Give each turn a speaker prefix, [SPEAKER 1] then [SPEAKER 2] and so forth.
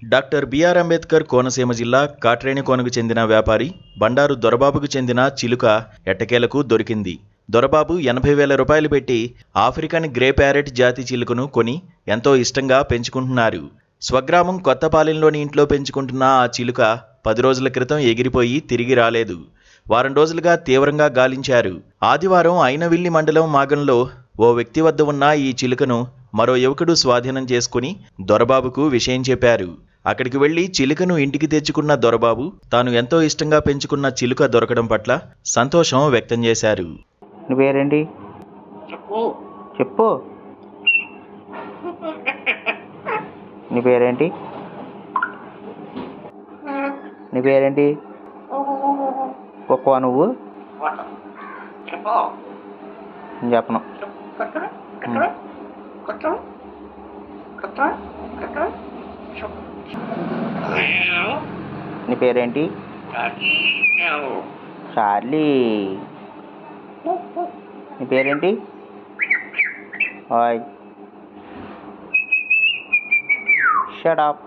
[SPEAKER 1] Doctor BR Ambedkar Konaseema జిల్లా కాట్రేనికోనకు చెందిన వ్యాపారి బండారు దొరబాబుకు చెందిన చిలుక ఎట్టకేలకు దొరికింది. దొరబాబు 80,000 రూపాయలు పెట్టి ఆఫ్రికన్ గ్రే ప్యారెట్ జాతి చిలుకను కొని ఎంతో ఇష్టంగా పెంచుకుంటున్నారు. స్వగ్రామం కొత్తపాలెంలోని ఇంట్లో పెంచుకుంటున్న ఆ చిలుక 10 రోజుల క్రితం ఎగిరిపోయి తిరిగి రాలేదు. వారం రోజులుగా తీవ్రంగా గాలించారు. ఆదివారం అయినవిల్లి మండలం మాగంలో ఓ వ్యక్తి వద్ద ఉన్న ఈ చిలుకను మరో యువకుడు స్వాధీనం చేసుకుని దొరబాబుకు విషయం చెప్పారు. అక్కడికి వెళ్లి చిలుకను ఇంటికి తెచ్చుకున్న దొరబాబు తాను ఎంతో ఇష్టంగా పెంచుకున్న చిలుక దొరకడం పట్ల సంతోషం వ్యక్తం చేశారు.
[SPEAKER 2] నీ పేరేంటి? చెప్పు. నీ పేరేంటి? నీ పేరేంటి? ఒక్కవా నువ్వు? నేను చెప్పను. నీ పేరేంటి? చార్లీ. నీ పేరేంటి? హాయ్. Shut up.